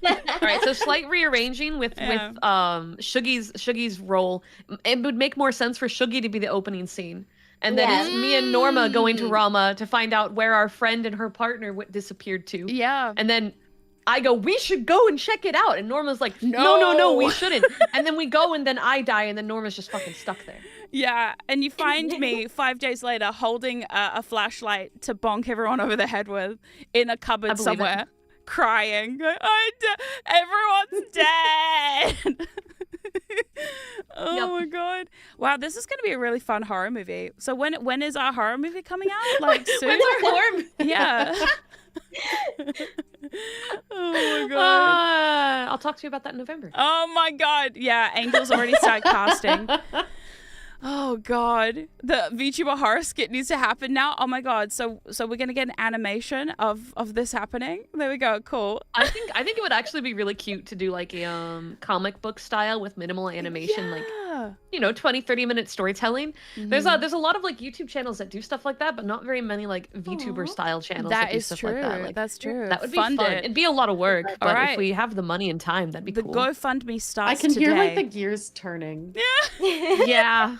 S2: All right, so slight rearranging with Shugie's role. It would make more sense for Sugie to be the opening scene. And then
S4: Yeah.
S2: it's me and Norma going to Rama to find out where our friend and her partner disappeared to.
S1: Yeah.
S2: And then I go, we should go and check it out. And Norma's like, no, we shouldn't. And then we go and then I die and then Norma's just fucking stuck there.
S1: Yeah, and you find me 5 days later holding a flashlight to bonk everyone over the head with in a cupboard
S2: believe
S1: somewhere, crying. Everyone's dead. Oh my god! Wow, this is going to be a really fun horror movie. So when is our horror movie coming out? Like soon?
S2: When's our horror movie?
S1: Yeah. Oh my god!
S2: I'll talk to you about that in November.
S1: Oh my god! Yeah, Angel's already started casting. Oh god, the VTuber horror skit needs to happen now. Oh my god! So we're gonna get an animation of this happening. There we go. Cool.
S2: I think it would actually be really cute to do like a comic book style with minimal animation, like 20-30 minute storytelling. There's a lot of like YouTube channels that do stuff like that, but not very many like VTuber style channels that do stuff like that. Like,
S1: that's true.
S2: That would be
S1: Fund
S2: fun.
S1: it.
S2: It'd be a lot of work, but
S1: Alright.
S2: if we have the money and time, that'd be
S1: The
S2: cool.
S1: GoFundMe starts
S3: I can
S1: today.
S3: hear like the gears turning.
S2: Yeah.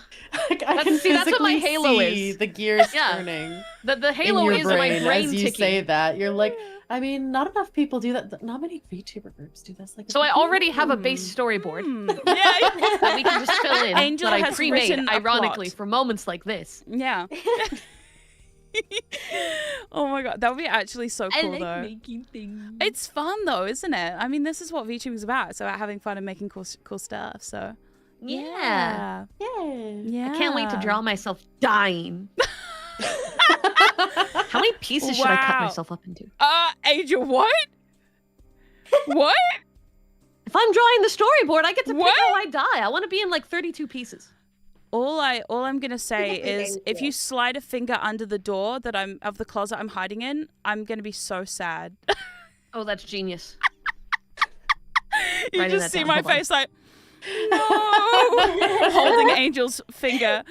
S3: Like, I can
S2: see, that's what my
S3: physically
S2: Halo
S3: see
S2: is.
S3: the gears
S2: Yeah.
S3: turning.
S2: The Halo
S3: in your
S2: is
S3: brain,
S2: my brain
S3: as you
S2: ticking.
S3: say that. You're like, I mean, not enough people do that. Not many VTuber groups do this. Like,
S2: So I already have a base storyboard
S1: Yeah.
S2: that we can just fill in.
S1: Angel
S2: that I
S1: has
S2: pre-made,
S1: written a
S2: ironically,
S1: plot.
S2: for moments like this.
S1: Yeah. Oh my god, that would be actually so cool though.
S2: making things.
S1: It's fun though, isn't it? I mean, this is what VTuber is about. It's about having fun and making cool stuff. So
S2: Yeah.
S3: Yay.
S1: yeah.
S2: I can't wait to draw myself dying. How many pieces should I cut
S1: Wow.
S2: myself up into?
S1: Angel, what? What?
S2: If I'm drawing the storyboard, I get to pick
S1: What?
S2: how I die. I want to be in like 32 pieces.
S1: All I'm gonna say
S4: That's
S1: is,
S4: amazing.
S1: if you slide a finger under the door of the closet I'm hiding in, I'm gonna be so sad.
S2: Oh, that's genius.
S1: You
S2: Writing
S1: just
S2: that
S1: see
S2: down.
S1: my
S2: Hold on.
S1: face like, no, holding Angel's finger.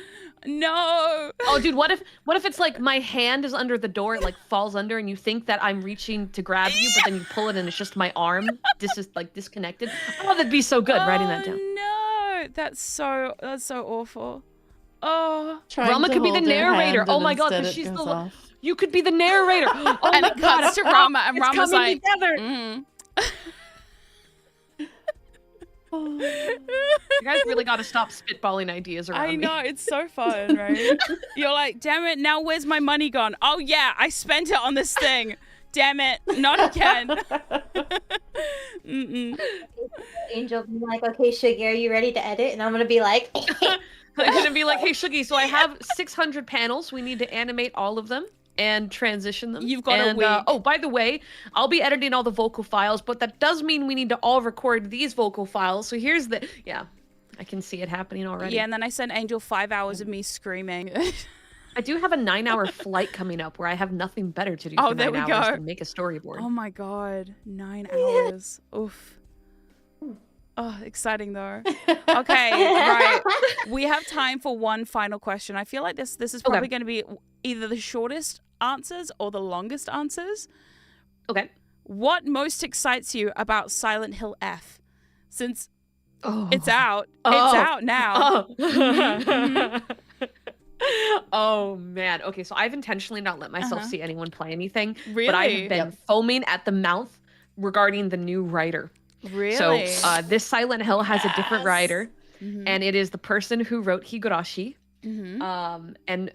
S1: No.
S2: Oh, dude, what if it's like my hand is under the door, it like falls under, and you think that I'm reaching to grab you, but then you pull it and it's just my arm. This is like disconnected. Oh, that'd be so good. Writing that down.
S1: No, that's so awful. Oh,
S3: Trying
S2: Rama
S3: to
S2: could be the
S3: hold her
S2: narrator.
S3: hand
S2: Oh
S3: and
S2: my god,
S3: instead
S2: because
S3: it
S2: she's
S3: goes
S2: the.
S3: off.
S2: You could be the narrator. Oh
S1: and
S2: my
S1: it
S2: god,
S1: cuts to Rama, and
S2: it's
S1: Rama's
S2: coming
S1: like,
S2: together.
S1: mm.
S2: You guys really got to stop spitballing ideas around
S1: I
S2: me.
S1: know, it's so fun, right? You're like, damn it, now where's my money gone? Oh yeah, I spent it on this thing. Damn it, not again.
S4: Angel being like, okay, Sugie, are you ready to edit? And I'm gonna be like,
S2: I'm gonna be like, hey, Sugie, so I have 600 panels. We need to animate all of them and transition them.
S1: You've got a
S2: and,
S1: week.
S2: oh, by the way, I'll be editing all the vocal files, but that does mean we need to all record these vocal files. So here's the, yeah, I can see it happening already.
S1: Yeah, and then I sent Angel 5 hours of me screaming.
S2: I do have a 9-hour flight coming up where I have nothing better to do
S1: Oh,
S2: for
S1: there
S2: 9
S1: we
S2: hours
S1: go.
S2: than make a storyboard.
S1: Oh my god, 9 hours. Oof. Oh, exciting though. Okay, right. We have time for one final question. I feel like this is probably going to be either the shortest answers or the longest answers.
S2: Okay.
S1: What most excites you about Silent Hill F? Since
S2: Oh.
S1: it's out.
S2: Oh.
S1: It's out now.
S2: Oh. Oh man. Okay, so I've intentionally not let myself see anyone play anything.
S1: Really?
S2: But I have been foaming at the mouth regarding the new writer.
S1: Really?
S2: So this Silent Hill has a different writer,
S1: Mhm.
S2: and it is the person who wrote Higurashi.
S1: Mhm.
S2: And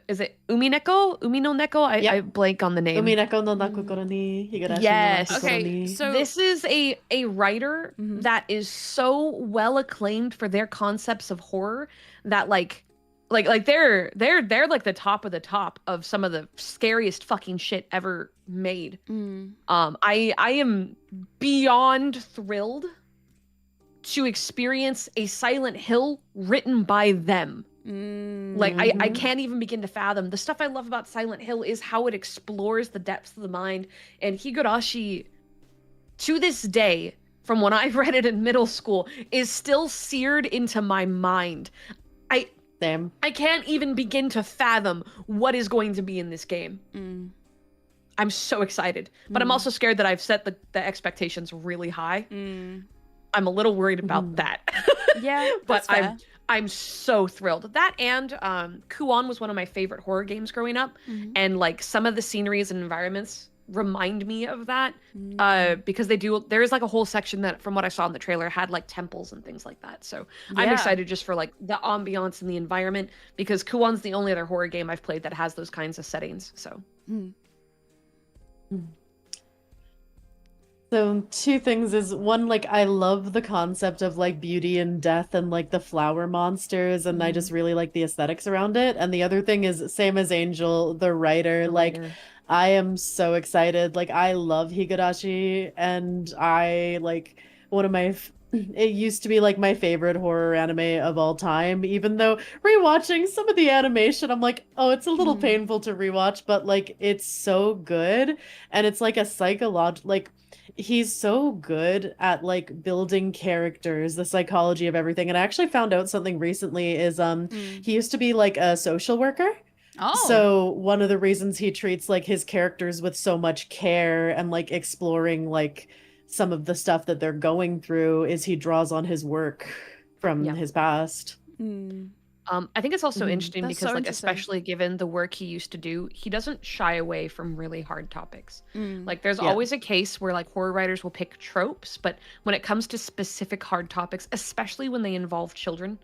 S2: is it Umineko? Uminoneko? I blank on the name.
S3: Umineko no nakokoro ni higurashi
S2: Yes.
S3: no nakokoro
S1: Okay,
S3: ni.
S1: so
S2: This is a writer
S1: Mhm.
S2: that is so well acclaimed for their concepts of horror that like they're like the top of the top of some of the scariest fucking shit ever made.
S1: Mm.
S2: I am beyond thrilled to experience a Silent Hill written by them.
S1: Mm.
S2: Like I can't even begin to fathom. The stuff I love about Silent Hill is how it explores the depths of the mind. And Higurashi, to this day, from when I read it in middle school, is still seared into my mind.
S3: Same.
S2: I can't even begin to fathom what is going to be in this game.
S1: Mm.
S2: I'm so excited, but I'm also scared that I've set the expectations really high.
S1: Mm.
S2: I'm a little worried about that.
S1: Yeah,
S2: But
S1: that's fair.
S2: I'm so thrilled. That and Kuon was one of my favorite horror games growing up,
S1: Mhm.
S2: and like some of the sceneries and environments remind me of that
S1: Mm.
S2: because there is like a whole section that, from what I saw in the trailer, had like temples and things like that. So I'm
S1: Yeah.
S2: excited just for like the ambiance and the environment, because Kuon's the only other horror game I've played that has those kinds of settings. So
S1: Mm.
S3: So two things is one, like I love the concept of like beauty and death and like the flower monsters, and I just really like the aesthetics around it. And the other thing is same as Angel, the writer,
S2: The
S3: like
S2: writer.
S3: I am so excited. Like I love Higurashi, and I like one of my it used to be like my favorite horror anime of all time, even though rewatching some of the animation, I'm like, oh, it's a little painful to rewatch, but like it's so good. And it's like a psychological, like he's so good at like building characters, the psychology of everything. And I actually found out something recently is he used to be like a social worker.
S1: Oh.
S3: So one of the reasons he treats like his characters with so much care and like exploring like some of the stuff that they're going through is he draws on his work from his past.
S2: I think it's also interesting
S1: That's
S2: because,
S1: so
S2: like,
S1: interesting.
S2: especially given the work he used to do, he doesn't shy away from really hard topics. Like, there's
S3: Yeah.
S2: always a case where, like, horror writers will pick tropes, but when it comes to specific hard topics, especially when they involve children,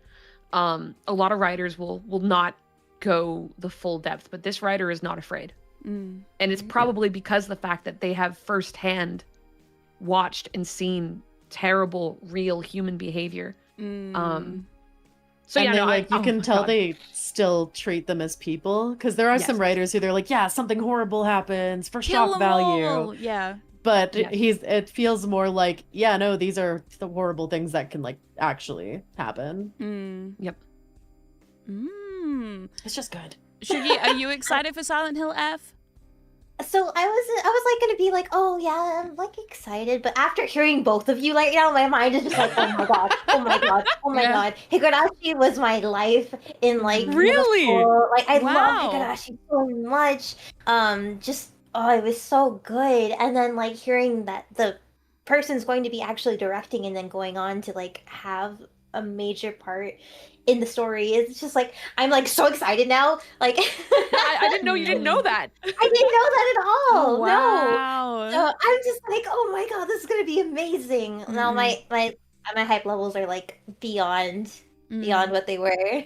S2: a lot of writers will not go the full depth. But this writer is not afraid, and it's probably because of the fact that they have firsthand watched and seen terrible, real human behavior. So
S3: And
S2: yeah,
S3: they,
S2: no,
S3: like you
S2: oh
S3: can
S2: my
S3: tell
S2: God.
S3: they still treat them as people, because there are some
S2: Yes.
S3: writers who they're like, yeah, something horrible happens for
S1: Kill
S3: shock
S1: 'em
S3: value.
S1: all. Yeah.
S3: But
S2: Yeah.
S3: it feels more like, yeah, no, these are the horrible things that can like actually happen.
S2: Yep.
S3: It's just good.
S1: Shugi, are you excited for Silent Hill F?
S4: So I was like gonna be like, oh yeah, I'm like excited, but after hearing both of you, like, you know, my mind is just like, oh my god, oh my god, oh my
S1: Yeah.
S4: god. Higurashi was my life in like middle
S1: Really?
S4: school. Like I
S1: Wow.
S4: love Higurashi so much. Just oh, it was so good. And then like hearing that the person's going to be actually directing and then going on to like have a major part in the story, it's just like I'm like so excited now. Like
S2: I didn't know you didn't know that.
S4: I didn't know that at all. No.
S1: Wow.
S4: So I'm just like, oh my god, this is gonna be amazing. Now my hype levels are like beyond what they were.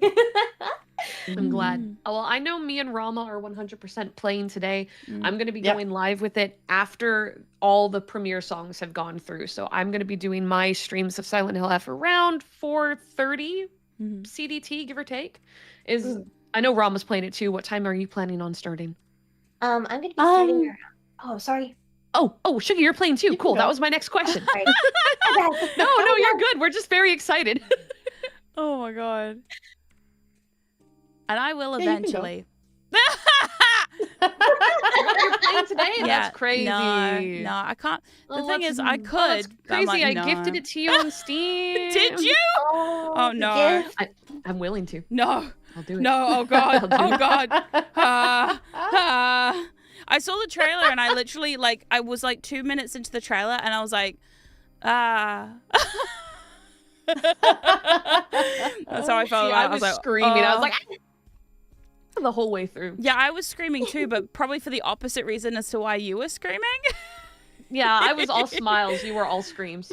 S2: I'm glad. Oh, well, I know me and Rama are 100% playing today. I'm going to be
S3: Yep.
S2: going live with it after all the premiere songs have gone through. So I'm going to be doing my streams of Silent Hill F around 4:30 CDT, give or take. I know Rama's playing it too. What time are you planning on starting?
S4: I'm gonna be starting around. Oh, sorry.
S2: Oh, Sugar, you're playing too.
S3: You can
S2: Cool. That
S3: go.
S2: was my next question.
S4: Sorry.
S2: No, you're good. We're just very excited.
S1: Oh my god. And I will
S3: Yeah, you can go.
S1: eventually.
S2: You're playing today?
S1: Yeah,
S2: That's crazy.
S1: No, I can't. The
S2: Oh,
S1: thing
S2: that's-
S1: is, I
S2: oh,
S1: could.
S2: that's
S1: but I'm
S2: crazy.
S1: like,
S2: I gifted
S1: no.
S2: it to you on Steam.
S1: Did you? Oh,
S4: the
S1: no.
S4: gift.
S2: I'm willing to.
S1: No.
S2: I'll do it.
S1: No. Oh god.
S2: I'll do
S1: Oh
S2: it.
S1: god. I saw the trailer and I literally I was like 2 minutes into the trailer and I was like, That's how I felt.
S2: See,
S1: about it.
S2: I was
S1: like,
S2: screaming. I was like, the whole way through.
S1: yeah, I was screaming too, but probably for the opposite reason as to why you were screaming.
S2: Yeah, I was all smiles. You were all screams.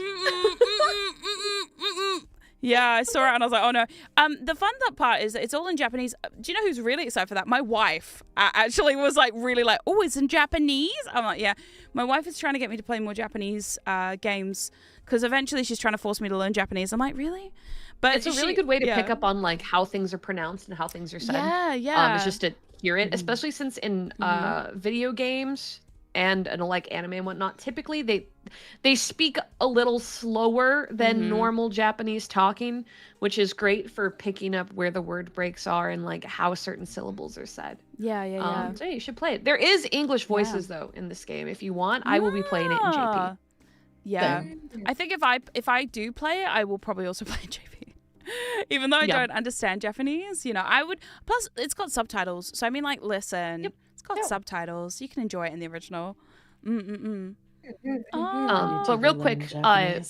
S1: Yeah, I saw it and I was like, oh no. The fun part is that it's all in Japanese. Do you know who's really excited for that? My wife actually was like really like, oh, it's in Japanese? I'm like, yeah. My wife is trying to get me to play more Japanese games because eventually she's trying to force me to learn Japanese. I'm like, really? But
S2: It's a really good way to pick up on like how things are pronounced and how things are said.
S1: Yeah.
S2: It's just to hear it, especially since in video games and like anime and whatnot, typically they speak a little slower than normal Japanese talking, which is great for picking up where the word breaks are and like how certain syllables are said.
S1: Yeah.
S2: So you should play it. There is English voices though in this game. If you want, I will be playing it in JP.
S1: Yeah. I think if I do play it, I will probably also play in JP. Even though I don't understand Japanese, I would. Plus, it's got subtitles, so I mean, like, listen, it's got subtitles. You can enjoy it in the original.
S2: But real quick, I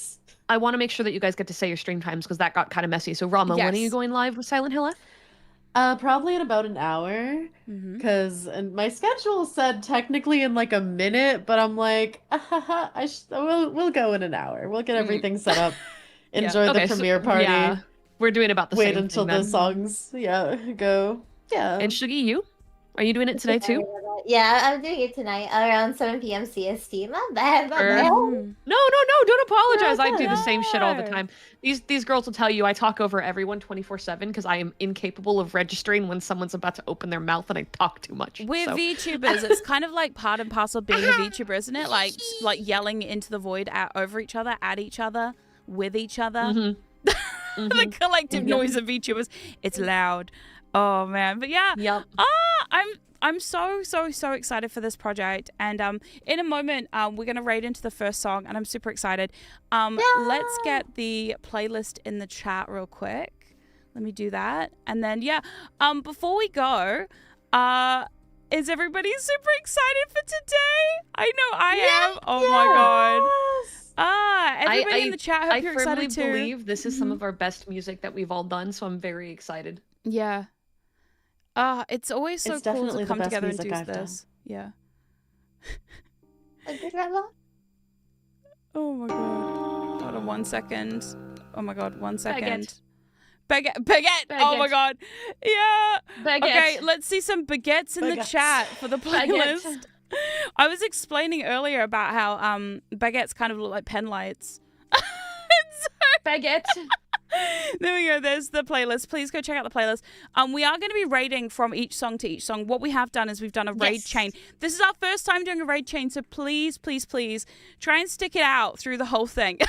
S2: want to make sure that you guys get to say your stream times because that got kind of messy. So Rama, when are you
S1: Yes.
S2: going live with Silent Hill F?
S3: Probably in about an hour, because my schedule said technically in like a minute, but I'm like, we'll go in an hour. We'll get everything set up, enjoy the premiere party,
S2: Yeah, we're doing about the
S3: wait
S2: same
S3: until
S2: thing
S3: the
S2: then.
S3: songs, go. Yeah.
S2: And Sugi, are you doing it today too?
S4: Yeah, I'm doing it tonight around 7 p.m. CST. My bad, my bad.
S1: Mm.
S2: No, don't apologize. I do the
S1: okay.
S2: same shit all the
S1: No.
S2: time. These girls will tell you I talk over everyone 24/7 because I am incapable of registering when someone's about to open their mouth and I talk too much.
S1: We're
S2: so.
S1: VTubers. It's kind of like part and parcel of being a VTuber, isn't it? Like yelling into the void over each other, at each other, with each other.
S2: Mm-hmm.
S1: The collective noise of VTubers. It's loud. Oh man, but yeah.
S2: Yep.
S1: I'm so excited for this project, and in a moment we're gonna raid into the first song, and I'm super excited. Let's get the playlist in the chat real quick. Let me do that, and then before we go, is everybody super excited for today? I know I am. Oh my god. Everybody in the chat, hope you're excited too.
S2: I firmly believe this is some of our best music that we've all done, so I'm very excited.
S1: Yeah. It's always so
S3: It's
S1: cool
S3: definitely
S1: to
S3: the
S1: come
S3: best
S1: together and
S3: music
S1: do
S3: I've done.
S1: this. Yeah.
S4: A good level?
S1: Oh my god. Hold on 1 second. Oh my god, 1 second.
S2: Baguette.
S1: Baguette. Oh my
S2: Baguette.
S1: god. Yeah.
S2: Baguette.
S1: Okay, let's see some baguettes in the
S3: Baguettes.
S1: chat for the
S2: Baguette.
S1: playlist. I was explaining earlier about how baguettes kind of look like pen lights.
S2: Baguette.
S1: There we go. There's the playlist. Please go check out the playlist. We are going to be raiding from each song to each song. What we have done is we've done a raid chain. This is our first time doing a raid chain, so please try and stick it out through the whole thing.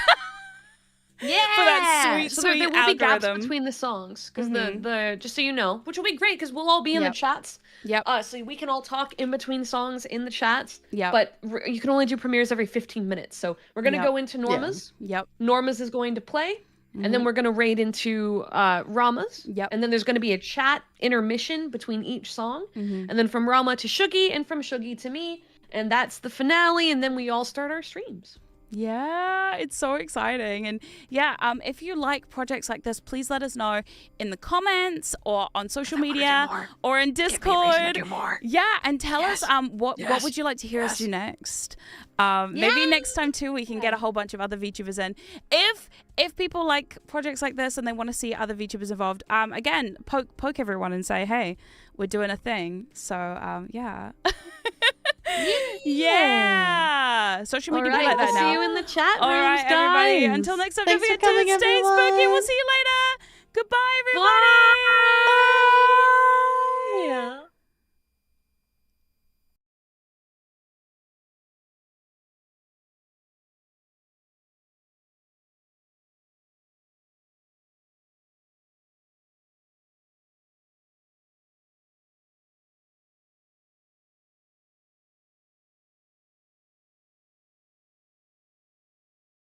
S2: Yeah.
S1: For that sweet
S2: there will be gaps
S1: algorithm.
S2: between the songs because the just so you know, which will be great because we'll all be in the chats.
S1: Yep.
S2: So we can all talk in between songs in the chats.
S1: Yep.
S2: But you can only do premieres every 15 minutes. So we're gonna go into Norma's.
S1: Yep.
S2: Norma's is going to play. And then we're going to raid into Rama's.
S1: Yep.
S2: And then there's going to be a chat intermission between each song. And then from Rama to Sugie and from Sugie to me. And that's the finale. And then we all start our streams.
S1: Yeah, it's so exciting. And if you like projects like this, please let us know in the comments or on social media or in Discord. Yeah, and tell us what would you like to hear us do next? Maybe next time too we can get a whole bunch of other VTubers in. If people like projects like this and they want to see other VTubers involved, again, poke everyone and say, hey, we're doing a thing. So yeah. Yeah. Social media be like that now.
S2: See you in the chat
S1: All right,
S2: rooms,
S1: everybody.
S2: guys.
S1: Until next time,
S3: Thanks
S1: don't
S3: for
S1: forget to
S3: coming,
S1: stay
S3: everyone.
S1: spooky. We'll see you later. Goodbye, everybody.
S2: Bye.